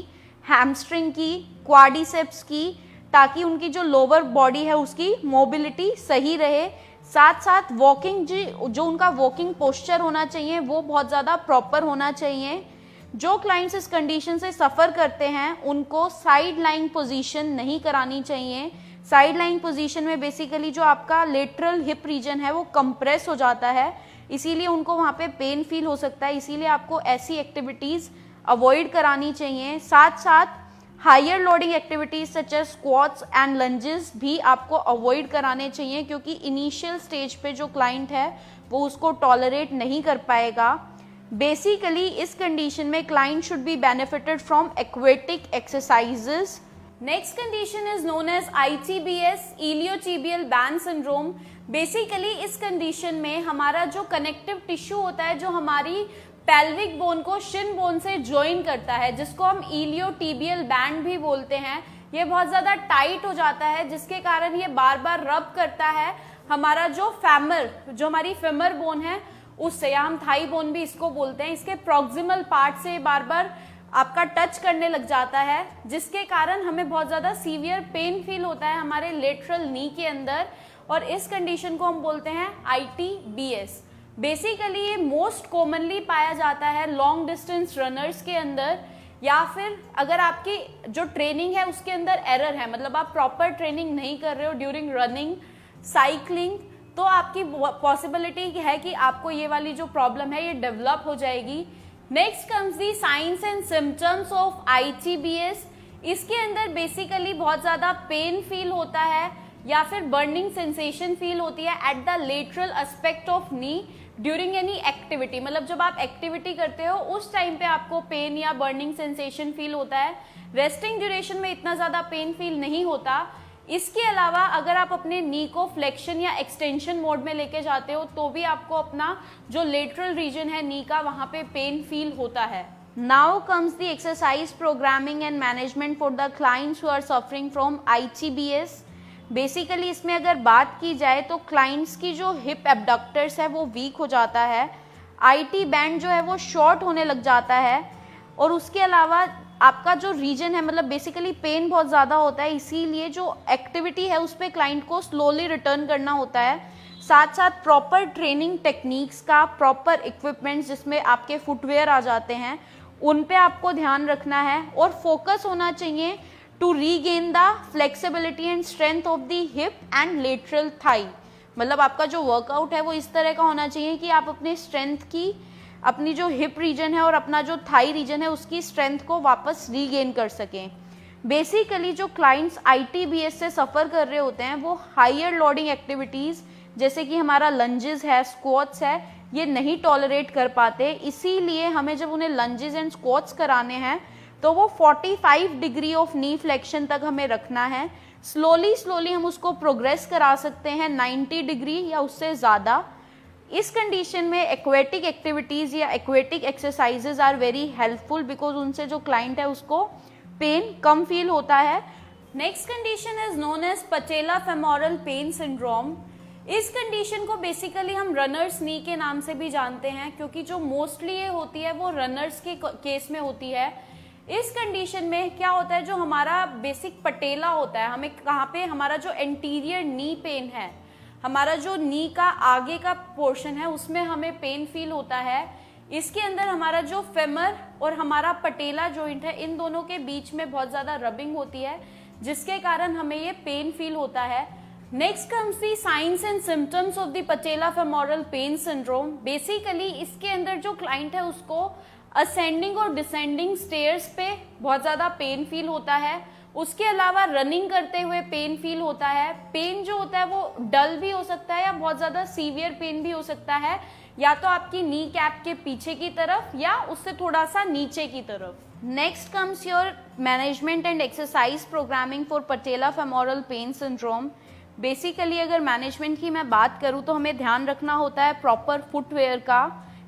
हैमस्ट्रिंग की, क्वाड्रिसेप्स की, ताकि उनकी जो लोअर बॉडी है उसकी मोबिलिटी सही रहे। साथ साथ वॉकिंग जो उनका वॉकिंग पोस्चर होना चाहिए वो बहुत ज़्यादा प्रॉपर होना चाहिए। जो क्लाइंट्स इस कंडीशन से सफ़र करते हैं उनको साइड लाइंग पोजीशन नहीं करानी चाहिए। साइड लाइंग पोजीशन में बेसिकली जो आपका लेटरल हिप रीजन है वो कंप्रेस हो जाता है, इसीलिए उनको वहाँ पे पेन फील हो सकता है, इसीलिए आपको ऐसी एक्टिविटीज़ अवॉइड करानी चाहिए। साथ साथ higher loading activities such as squats and lunges भी आपको अवॉइड कराने चाहिए, क्योंकि इनिशियल स्टेज पे जो क्लाइंट है वो उसको टॉलरेट नहीं कर पाएगा। बेसिकली इस कंडीशन में client should be benefited from aquatic exercises. Next condition is known as ITBS, iliotibial band syndrome. Basically इस कंडीशन में हमारा जो कनेक्टिव टिश्यू होता है, जो हमारी पेल्विक बोन को शिन बोन से ज्वाइन करता है, जिसको हम इलियोटिबियल बैंड भी बोलते हैं, ये बहुत ज्यादा टाइट हो जाता है, जिसके कारण ये बार बार रब करता है हमारा जो फेमर, जो हमारी फेमर बोन है उससे, या हम थाई बोन भी इसको बोलते हैं, इसके प्रॉक्सिमल पार्ट से बार बार आपका टच करने लग जाता है, जिसके कारण हमें बहुत ज्यादा सीवियर पेन फील होता है हमारे लेटरल नी के अंदर, और इस कंडीशन को हम बोलते हैं ITBS। बेसिकली ये मोस्ट कॉमनली पाया जाता है लॉन्ग डिस्टेंस रनर्स के अंदर, या फिर अगर आपकी जो ट्रेनिंग है उसके अंदर एरर है, मतलब आप प्रॉपर ट्रेनिंग नहीं कर रहे हो ड्यूरिंग रनिंग, साइकिलिंग, तो आपकी पॉसिबिलिटी है कि आपको ये वाली जो प्रॉब्लम है ये डेवलप हो जाएगी। Next comes the science and symptoms of ITBS। इसके अंदर बेसिकली बहुत ज्यादा पेन फील होता है या फिर बर्निंग सेंसेशन फील होती है at the lateral aspect of knee during any activity, मतलब जब आप एक्टिविटी करते हो उस टाइम पे आपको पेन या बर्निंग सेंसेशन फील होता है। रेस्टिंग ड्यूरेशन में इतना ज्यादा पेन फील नहीं होता। इसके अलावा अगर आप अपने नी को फ्लेक्शन या एक्सटेंशन मोड में लेके जाते हो तो भी आपको अपना जो लेटरल रीजन है नी का, वहां पे पेन फील होता है। Now comes the exercise programming and management for the clients who are suffering from ITBS। Basically इसमें अगर बात की जाए तो क्लाइंट्स की जो हिप एबडक्टर्स है वो वीक हो जाता है, IT बैंड जो है वो शॉर्ट होने लग जाता है, और उसके अलावा आपका जो रीजन है, मतलब बेसिकली पेन बहुत ज़्यादा होता है, इसीलिए जो एक्टिविटी है उस पर क्लाइंट को स्लोली रिटर्न करना होता है। साथ साथ प्रॉपर ट्रेनिंग टेक्निक्स का, प्रॉपर इक्विपमेंट्स जिसमें आपके फुटवेयर आ जाते हैं, उन पे आपको ध्यान रखना है, और फोकस होना चाहिए to regain the flexibility and strength of the hip and lateral thigh. मतलब आपका जो वर्कआउट है वो इस तरह का होना चाहिए कि आप अपने स्ट्रेंथ की अपनी जो हिप रीजन है और अपना जो थाई रीजन है उसकी स्ट्रेंथ को वापस रीगेन कर सकें। बेसिकली जो क्लाइंट्स ITBS से सफ़र कर रहे होते हैं वो हायर लोडिंग एक्टिविटीज़ जैसे कि हमारा लंजेस है, स्क्वाट्स है, ये नहीं टॉलरेट कर पाते। इसीलिए हमें जब उन्हें लंजेस एंड स्क्वाट्स कराने हैं तो वो 45 डिग्री ऑफ नी फ्लेक्शन तक हमें रखना है। स्लोली हम उसको प्रोग्रेस करा सकते हैं 90 डिग्री या उससे ज़्यादा। इस कंडीशन में एक्वेटिक एक्टिविटीज़ या aquatic exercises are very helpful because उनसे जो क्लाइंट है उसको पेन कम फील होता है। Next condition is known as patella femoral pain syndrome. इस कंडीशन को बेसिकली हम रनर्स नी के नाम से भी जानते हैं क्योंकि जो मोस्टली ये होती है वो रनर्स के केस में होती है। इस कंडीशन में क्या होता है, जो हमारा बेसिक पटेला होता है, हमें कहाँ पे, हमारा जो एंटीरियर नी पेन है, हमारा जो नी का आगे का पोर्शन है उसमें हमें पेन फील होता है। इसके अंदर हमारा जो फेमर और हमारा पटेला जॉइंट है इन दोनों के बीच में बहुत ज़्यादा रबिंग होती है जिसके कारण हमें ये पेन फील होता है। Next comes the science and symptoms of the patella femoral pain syndrome. Basically इसके अंदर जो क्लाइंट है उसको असेंडिंग और डिसेंडिंग स्टेयर्स पे बहुत ज़्यादा पेन फील होता है। उसके अलावा रनिंग करते हुए पेन फील होता है। पेन जो होता है वो डल भी हो सकता है या बहुत ज़्यादा सीवियर पेन भी हो सकता है, या तो आपकी नी कैप के पीछे की तरफ या उससे थोड़ा सा नीचे की तरफ। Next comes your management and exercise programming for patella femoral pain syndrome. Basically अगर मैनेजमेंट की मैं बात करूँ तो हमें ध्यान रखना होता है प्रॉपर फुटवेयर का,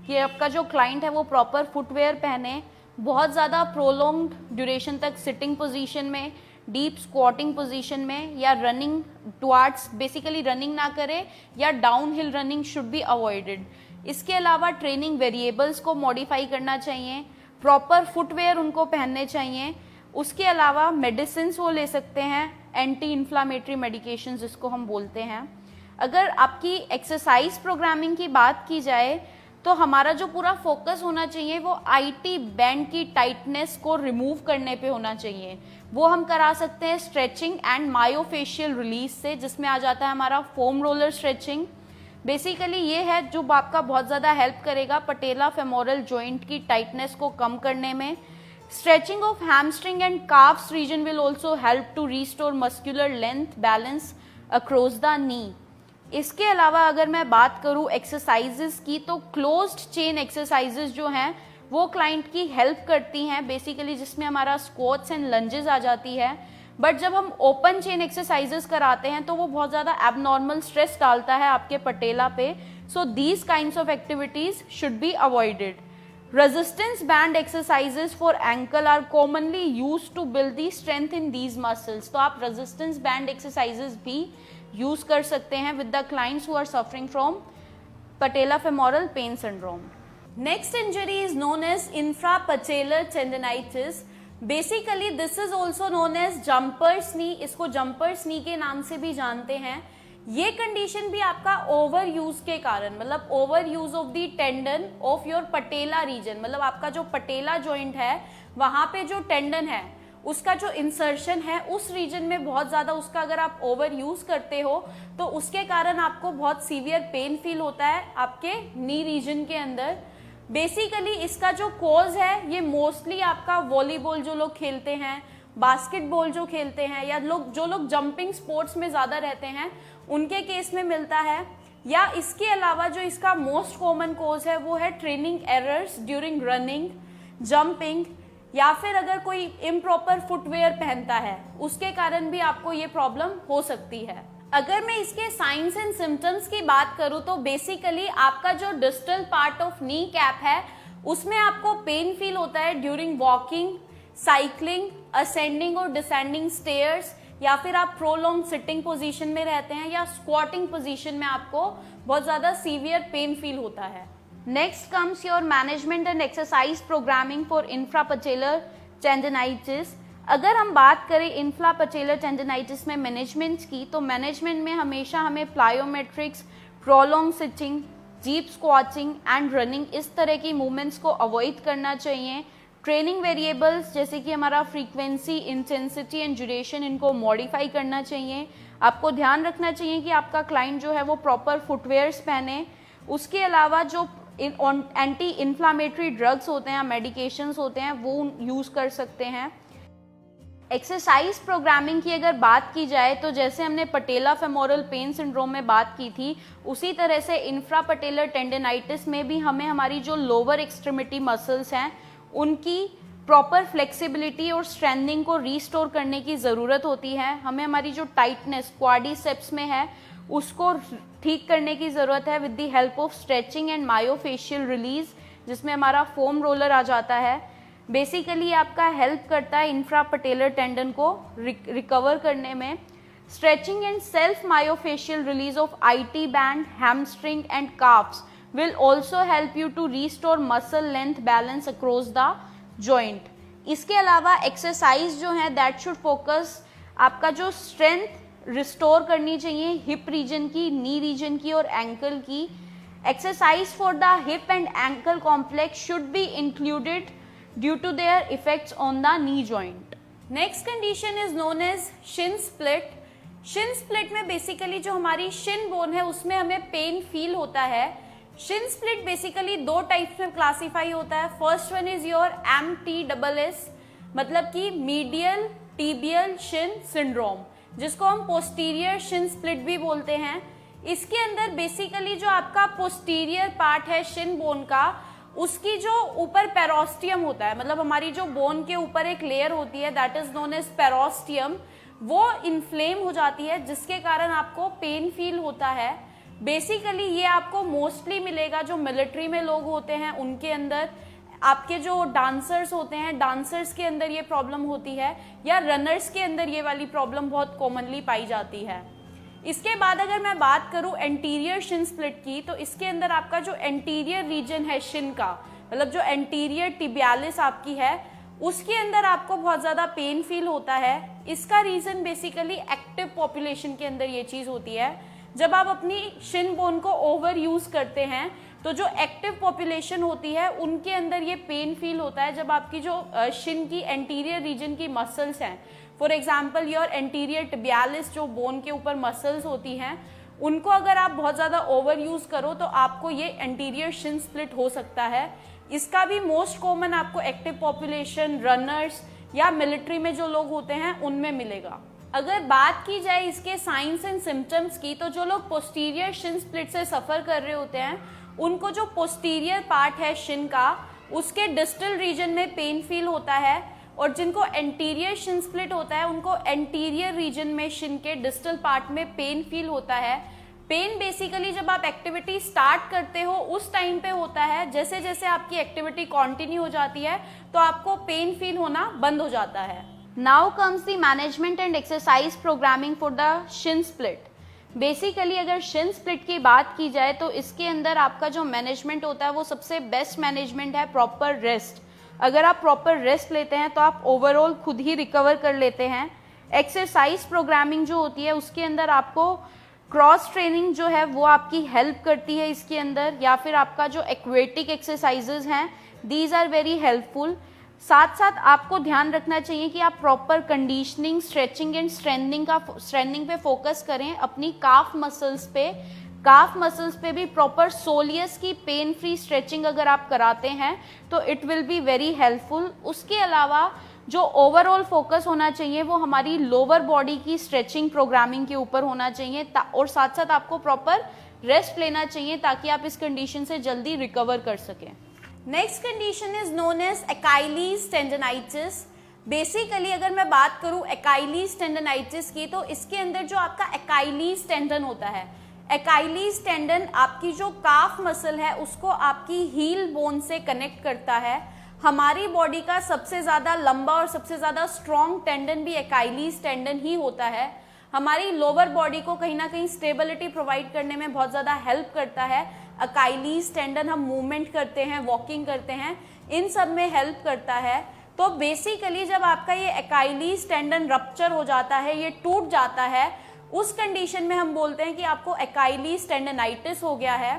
कि आपका जो क्लाइंट है वो प्रॉपर फुटवेयर पहने, बहुत ज़्यादा प्रोलॉन्ग्ड ड्यूरेशन तक सिटिंग पोजीशन में, डीप स्क्वाटिंग पोजीशन में या रनिंग टुवार्ड्स, बेसिकली रनिंग ना करे या down hill running should be avoided. इसके अलावा ट्रेनिंग वेरिएबल्स को मॉडिफाई करना चाहिए, प्रॉपर फुटवेयर उनको पहनने चाहिए। उसके अलावा मेडिसिन वो ले सकते हैं, एंटी इन्फ्लामेटरी मेडिकेशन जिसको हम बोलते हैं। अगर आपकी एक्सरसाइज प्रोग्रामिंग की बात की जाए तो हमारा जो पूरा फोकस होना चाहिए वो IT बैंड की टाइटनेस को रिमूव करने पे होना चाहिए। वो हम करा सकते हैं स्ट्रेचिंग एंड मायोफेशियल रिलीज से, जिसमें आ जाता है हमारा फोम रोलर स्ट्रेचिंग। बेसिकली ये है जो आपका बहुत ज़्यादा हेल्प करेगा पटेला फेमोरल जॉइंट की टाइटनेस को कम करने में। Stretching of hamstring and calves region will also help to restore muscular length balance across the knee. इसके अलावा अगर मैं बात करूँ एक्सरसाइजेस की तो क्लोज्ड चेन एक्सरसाइजेस जो हैं वो क्लाइंट की हेल्प करती हैं बेसिकली, जिसमें हमारा स्क्वाट्स एंड लंजेस आ जाती है। बट जब हम ओपन चेन एक्सरसाइजेस कराते हैं तो वो बहुत ज़्यादा एबनॉर्मल स्ट्रेस डालता है आपके पटेला पे। So these kinds of activities should be avoided. Resistance band exercises for ankle are commonly used to build the strength in these muscles. तो आप रेजिस्टेंस बैंड एक्सरसाइजेस भी यूज कर सकते हैं with the clients who are suffering from patella femoral pain syndrome. Next injury is known as infrapatellar tendinitis. Basically this is also known as jumper's knee. इसको जंपर्स नी के नाम से भी जानते हैं। ये कंडीशन भी आपका ओवर यूज के कारण, मतलब over use of the tendon of your patella region, मतलब आपका जो पटेला जॉइंट है वहां पे जो टेंडन है उसका जो इंसर्शन है उस रीजन में बहुत ज़्यादा उसका अगर आप ओवर यूज करते हो तो उसके कारण आपको बहुत सीवियर पेन फील होता है आपके नी रीजन के अंदर। बेसिकली इसका जो कॉज है ये मोस्टली आपका वॉलीबॉल जो लोग खेलते हैं, बास्केटबॉल जो खेलते हैं, या जो लोग जंपिंग स्पोर्ट्स में ज़्यादा रहते हैं उनके केस में मिलता है। या इसके अलावा जो इसका मोस्ट कॉमन कॉज है वो है training errors during running, jumping, या फिर अगर कोई इम्प्रॉपर फुटवेयर पहनता है उसके कारण भी आपको ये प्रॉब्लम हो सकती है। अगर मैं इसके साइंस एंड सिम्टम्स की बात करूं तो बेसिकली आपका जो distal part of knee cap है उसमें आपको पेन फील होता है ड्यूरिंग वॉकिंग, साइकिलिंग, असेंडिंग और डिसेंडिंग स्टेयर्स, या फिर आप प्रोलॉन्ग सिटिंग पोजीशन में रहते हैं या स्क्वाटिंग पोजीशन में आपको बहुत ज़्यादा सीवियर पेन फील होता है। Next comes your management and exercise programming for infrapatellar tendinitis। अगर हम बात करें infrapatellar tendinitis में मैनेजमेंट की तो मैनेजमेंट में हमेशा हमें plyometrics, prolonged sitting, deep squatting and running इस तरह की मूवमेंट्स को अवॉइड करना चाहिए। ट्रेनिंग वेरिएबल्स जैसे कि हमारा फ्रीक्वेंसी, इंटेंसिटी एंड ड्यूरेशन इनको मॉडिफाई करना चाहिए। आपको ध्यान रखना चाहिए कि आपका क्लाइंट जो है वो प्रॉपर फुटवेयर्स पहने। उसके अलावा जो एंटी इन्फ्लामेटरी ड्रग्स होते हैं, मेडिकेशंस होते हैं, वो यूज़ कर सकते हैं। एक्सरसाइज प्रोग्रामिंग की अगर बात की जाए तो जैसे हमने पटेला फेमोरल पेन सिंड्रोम में बात की थी, उसी तरह से इंफ्रापटेलर टेंडनाइटिस में भी हमें हमारी जो लोअर एक्सट्रीमिटी मसल्स हैं उनकी प्रॉपर फ्लेक्सिबिलिटी और स्ट्रेंथनिंग को रीस्टोर करने की ज़रूरत होती है। हमें हमारी जो टाइटनेस क्वाड्रिसेप्स में है उसको ठीक करने की ज़रूरत है with the help of stretching and myofascial release, जिसमें हमारा फोम रोलर आ जाता है। बेसिकली आपका हेल्प करता है इंफ्रापटेलर टेंडन को रिकवर करने में। Stretching and self myofascial release of IT band, hamstring and calves will also help you to restore muscle length balance across the joint. इसके अलावा एक्सरसाइज जो है दैट शुड फोकस आपका जो स्ट्रेंथ रिस्टोर करनी चाहिए हिप रीजन की, नी रीजन की और एंकल की। Exercise for the hip and ankle complex should be included due to their effects on the knee joint. Next condition is known as shin split. Shin split में basically जो हमारी shin bone है उसमें हमें pain feel होता है। Shin split basically दो types में classify होता है। First one is your MTSS, मतलब कि medial tibial shin syndrome, जिसको हम posterior shin split भी बोलते हैं। इसके अंदर basically जो आपका posterior part है shin bone का, उसकी जो ऊपर पेरोस्टियम होता है, मतलब हमारी जो बोन के ऊपर एक लेयर होती है दैट इज नोन एज पेरोस्टियम, वो इन्फ्लेम हो जाती है जिसके कारण आपको पेन फील होता है। बेसिकली ये आपको मोस्टली मिलेगा जो मिलिट्री में लोग होते हैं उनके अंदर, आपके जो डांसर्स होते हैं डांसर्स के अंदर ये प्रॉब्लम होती है, या रनर्स के अंदर ये वाली प्रॉब्लम बहुत कॉमनली पाई जाती है। इसके बाद अगर मैं बात करूं एंटीरियर शिन स्प्लिट की, तो इसके अंदर आपका जो एंटीरियर रीजन है शिन का, मतलब जो एंटीरियर टिबियालिस आपकी है, उसके अंदर आपको बहुत ज़्यादा पेन फील होता है। इसका रीज़न बेसिकली एक्टिव पॉपुलेशन के अंदर ये चीज़ होती है। जब आप अपनी शिन बोन को ओवर यूज़ करते हैं तो जो एक्टिव पॉपुलेशन होती है उनके अंदर ये पेन फील होता है जब आपकी जो शिन की एंटीरियर रीजन की मसल्स हैं, for example your anterior tibialis, जो बोन के ऊपर मसल्स होती हैं, उनको अगर आप बहुत ज़्यादा ओवर यूज़ करो तो आपको ये एंटीरियर शिन स्प्लिट हो सकता है। इसका भी मोस्ट कॉमन आपको एक्टिव पॉपुलेशन, रनर्स या मिलिट्री में जो लोग होते हैं उनमें मिलेगा। अगर बात की जाए इसके साइंस एंड सिम्टम्स की, तो जो लोग पोस्टीरियर शिन स्प्लिट से सफ़र कर रहे होते हैं उनको जो पोस्टीरियर पार्ट है शिन का, उसके डिस्टल रीजन में पेन फील होता है, और जिनको एंटीरियर शिन स्प्लिट होता है उनको एंटीरियर रीजन में शिन के डिस्टल पार्ट में पेन फील होता है। पेन बेसिकली जब आप एक्टिविटी स्टार्ट करते हो उस टाइम पे होता है, जैसे जैसे आपकी एक्टिविटी कंटिन्यू हो जाती है तो आपको पेन फील होना बंद हो जाता है। Now comes the management and exercise programming for the Shin split. Basically अगर शिन स्प्लिट की बात की जाए तो इसके अंदर आपका जो मैनेजमेंट होता है वो सबसे बेस्ट मैनेजमेंट है प्रॉपर रेस्ट। अगर आप प्रॉपर रेस्ट लेते हैं तो आप ओवरऑल खुद ही रिकवर कर लेते हैं। एक्सरसाइज प्रोग्रामिंग जो होती है उसके अंदर आपको क्रॉस ट्रेनिंग जो है वो आपकी हेल्प करती है इसके अंदर, या फिर आपका जो एक्वेटिक एक्सरसाइजेज हैं दीज आर वेरी हेल्पफुल। साथ साथ आपको ध्यान रखना चाहिए कि आप proper conditioning, stretching and strengthening पे फोकस करें अपनी काफ मसल्स पे। काफ मसल्स पे भी प्रॉपर सोलियस की पेन फ्री स्ट्रेचिंग अगर आप कराते हैं तो it will be very helpful. उसके अलावा जो ओवरऑल फोकस होना चाहिए वो हमारी लोअर बॉडी की स्ट्रेचिंग प्रोग्रामिंग के ऊपर होना चाहिए, और साथ साथ आपको प्रॉपर रेस्ट लेना चाहिए ताकि आप इस कंडीशन से जल्दी रिकवर कर सकें। Next condition is known as Achilles tendinitis. Basically अगर मैं बात करूं अकाइलीज टेंडनाइटिस की, तो इसके अंदर जो आपका अकाइलीज टेंडन होता है, अकाइलीज टेंडन आपकी जो काफ मसल है उसको आपकी हील बोन से कनेक्ट करता है। हमारी बॉडी का सबसे ज़्यादा लंबा और सबसे ज़्यादा स्ट्रॉन्ग टेंडन भी अकाइलीज टेंडन ही होता है। हमारी लोअर बॉडी को कहीं ना कहीं स्टेबिलिटी प्रोवाइड करने में बहुत ज़्यादा हेल्प करता है अकाइलीज टेंडन। हम मूवमेंट करते हैं, वॉकिंग करते हैं, इन सब में हेल्प करता है। तो बेसिकली जब आपका ये अकाइलीज टेंडन रप्चर हो जाता है, ये टूट जाता है, उस कंडीशन में हम बोलते हैं कि आपको अकाइलीज टेंडनाइटिस हो गया है।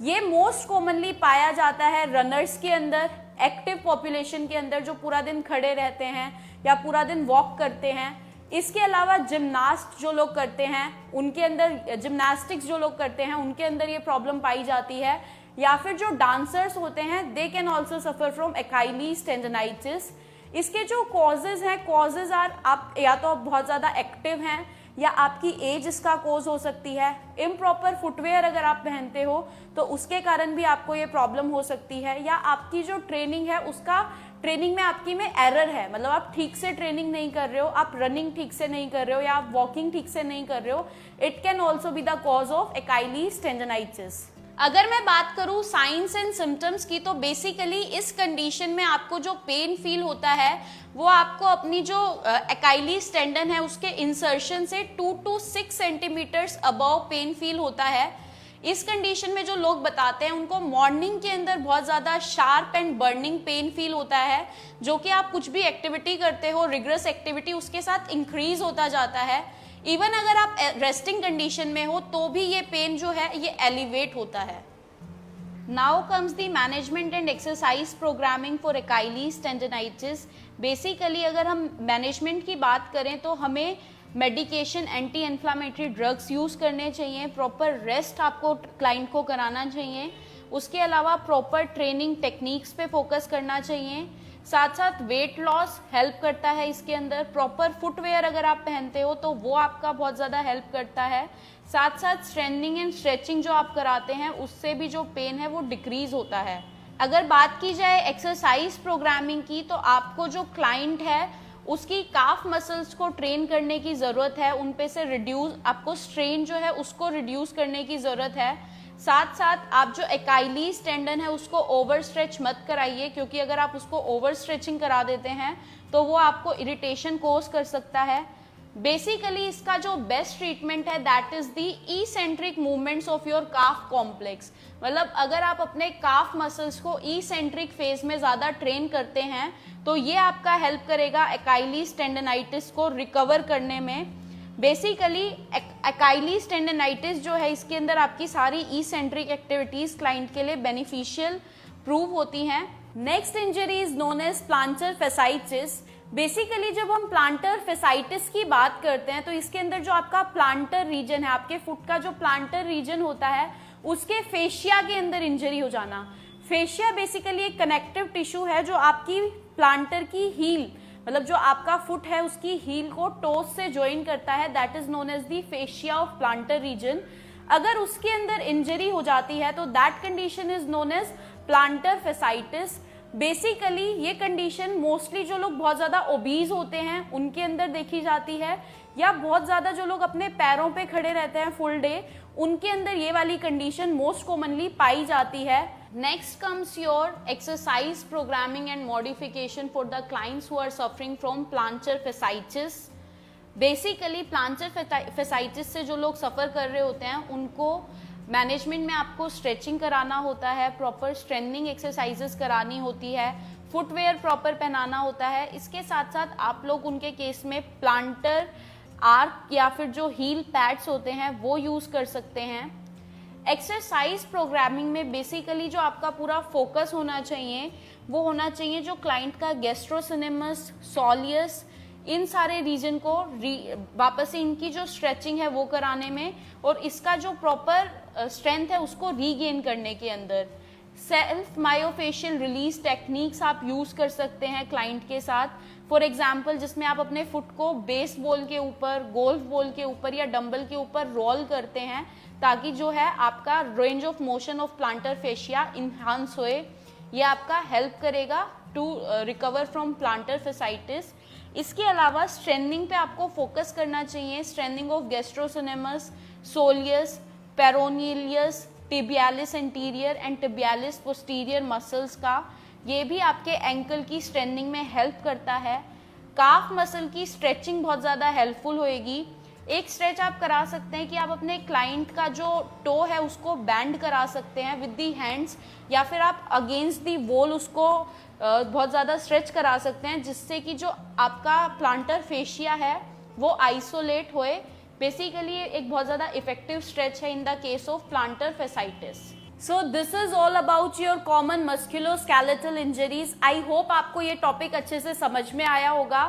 ये मोस्ट कॉमनली पाया जाता है रनर्स के अंदर, एक्टिव पॉपुलेशन के अंदर जो पूरा दिन खड़े रहते हैं या पूरा दिन वॉक करते हैं। इसके अलावा जिम्नास्ट जो लोग करते हैं उनके अंदर, जिम्नास्टिक्स जो लोग करते हैं उनके अंदर ये प्रॉब्लम पाई जाती है। या फिर जो डांसर्स होते हैं they can also suffer from Achilles tendinitis. इसके जो कॉजेज हैं, कॉजेज आर आप या तो आप बहुत ज़्यादा एक्टिव हैं या आपकी एज इसका कोज हो सकती है। इम्प्रॉपर फुटवेयर अगर आप पहनते हो तो उसके कारण भी आपको ये प्रॉब्लम हो सकती है, या आपकी जो ट्रेनिंग है उसका ट्रेनिंग में आपकी में एरर है, मतलब आप ठीक से ट्रेनिंग नहीं कर रहे हो, आप रनिंग ठीक से नहीं कर रहे हो या आप वॉकिंग ठीक से नहीं कर रहे हो। It can also be the cause of Achilles tendinitis. अगर मैं बात करूं साइंस एंड सिम्टम्स की, तो बेसिकली इस कंडीशन में आपको जो पेन फील होता है वो आपको अपनी जो अकाइलीज टेंडन है उसके इंसर्शन से 2 to 6 centimetres above pain feel होता है। इस कंडीशन में जो लोग बताते हैं उनको मॉर्निंग के अंदर बहुत ज़्यादा sharp and burning pain feel होता है, जो कि आप कुछ भी एक्टिविटी करते हो, रिगरस एक्टिविटी, उसके साथ इंक्रीज होता जाता है। इवन अगर आप रेस्टिंग कंडीशन में हो तो भी ये पेन जो है ये एलिवेट होता है। Now comes the management and exercise programming for Achilles tendinitis. Basically अगर हम मैनेजमेंट की बात करें तो हमें medication, anti inflammatory drugs use करने चाहिए, प्रॉपर रेस्ट आपको क्लाइंट को कराना चाहिए, उसके अलावा प्रॉपर ट्रेनिंग टेक्निक्स पे फोकस करना चाहिए, साथ साथ वेट लॉस हेल्प करता है इसके अंदर। प्रॉपर फुटवेयर अगर आप पहनते हो तो वो आपका बहुत ज़्यादा हेल्प करता है। साथ साथ स्ट्रेंथनिंग एंड स्ट्रेचिंग जो आप कराते हैं उससे भी जो पेन है वो डिक्रीज होता है। अगर बात की जाए एक्सरसाइज प्रोग्रामिंग की, तो आपको जो क्लाइंट है उसकी काफ मसल्स को ट्रेन करने की ज़रूरत है, उन पे से रिड्यूस, आपको स्ट्रेन जो है उसको रिड्यूस करने की ज़रूरत है। साथ साथ आप जो अकाइलीज टेंडन है उसको ओवर स्ट्रेच मत कराइए, क्योंकि अगर आप उसको ओवर स्ट्रेचिंग करा देते हैं तो वो आपको इरिटेशन कोज कर सकता है। बेसिकली इसका जो बेस्ट ट्रीटमेंट है that is the eccentric movements of your calf complex. मतलब अगर आप अपने काफ मसल्स को ई-सेंट्रिक फेज में ज़्यादा ट्रेन करते हैं तो ये आपका हेल्प करेगा अकाइलीज टेंडनाइटिस को रिकवर करने में। बेसिकली अकाइलीज टेंडनाइटिस जो है इसके अंदर आपकी सारी ई-सेंट्रिक एक्टिविटीज क्लाइंट के लिए बेनिफिशियल प्रूव होती हैं। Next injury is known as plantar fasciitis. Basically जब हम प्लांटर फेसाइटिस की बात करते हैं तो इसके अंदर जो आपका प्लांटर रीजन है, आपके फुट का जो प्लांटर रीजन होता है उसके फेशिया के अंदर इंजरी हो जाना। फेशिया बेसिकली एक कनेक्टिव टिश्यू है जो आपकी प्लांटर की हील, मतलब जो आपका फुट है उसकी हील को टोस से ज्वाइन करता है, that is known as the fascia of plantar region. अगर उसके अंदर इंजरी हो जाती है तो that condition is known as plantar fasciitis. Basically ये कंडीशन मोस्टली जो लोग बहुत ज़्यादा ओबीज होते हैं उनके अंदर देखी जाती है, या बहुत ज़्यादा जो लोग अपने पैरों पे खड़े रहते हैं फुल डे उनके अंदर ये वाली कंडीशन मोस्ट कॉमनली पाई जाती है। Next comes your exercise programming and modification for the clients who are suffering from plantar fasciitis. Basically plantar fasciitis से जो लोग सफ़र कर रहे होते हैं उनको मैनेजमेंट में आपको स्ट्रेचिंग कराना होता है, प्रॉपर स्ट्रेंथनिंग एक्सरसाइजेस करानी होती है, फुटवेयर प्रॉपर पहनाना होता है। इसके साथ साथ आप लोग उनके केस में प्लांटर आर्क या फिर जो हील पैड्स होते हैं वो यूज़ कर सकते हैं। एक्सरसाइज प्रोग्रामिंग में बेसिकली जो आपका पूरा फोकस होना चाहिए वो होना चाहिए जो क्लाइंट का गैस्ट्रोसिनेमस, सोलियस, इन सारे रीजन को वापस से इनकी जो स्ट्रेचिंग है वो कराने में और इसका जो प्रॉपर स्ट्रेंथ है उसको रीगेन करने के अंदर। सेल्फ मायोफेशियल रिलीज टेक्निक्स आप यूज़ कर सकते हैं क्लाइंट के साथ। फॉर एग्जाम्पल जिसमें आप अपने फुट को बेस बॉल के ऊपर, गोल्फ बॉल के ऊपर या डंबल के ऊपर रोल करते हैं ताकि जो है आपका range of motion of plantar fascia enhance होए। ये आपका हेल्प करेगा to recover from plantar fasciitis. इसके अलावा स्ट्रेंथनिंग पे आपको फोकस करना चाहिए, strengthening of gastrocnemius, soleus, peroneus, tibialis anterior and tibialis posterior muscles का। ये भी आपके एंकल की स्ट्रेंथनिंग में हेल्प करता है। काफ मसल की स्ट्रेचिंग बहुत ज़्यादा हेल्पफुल होएगी। एक स्ट्रेच आप करा सकते हैं कि आप अपने क्लाइंट का जो टो है उसको बैंड करा सकते हैं विद दी हैंड्स, या फिर आप अगेंस्ट दी वॉल उसको बहुत ज़्यादा स्ट्रेच करा सकते हैं जिससे कि जो आपका प्लांटर फेशिया है वो आइसोलेट होए। बेसिकली एक बहुत ज़्यादा इफेक्टिव स्ट्रेच है in the case of plantar fasciitis. So this is all about your common musculoskeletal injuries. I hope आपको ये टॉपिक अच्छे से समझ में आया होगा।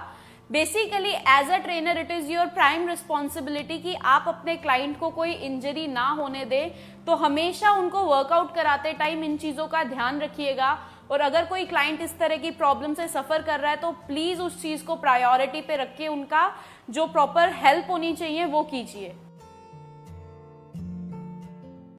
Basically as a trainer it is your prime responsibility कि आप अपने क्लाइंट को कोई इंजरी ना होने दें, तो हमेशा उनको वर्कआउट कराते टाइम इन चीजों का ध्यान रखिएगा। और अगर कोई क्लाइंट इस तरह की प्रॉब्लम से सफर कर रहा है तो प्लीज उस चीज को प्रायोरिटी पे रख के उनका जो प्रॉपर हेल्प होनी चाहिए वो कीजिए।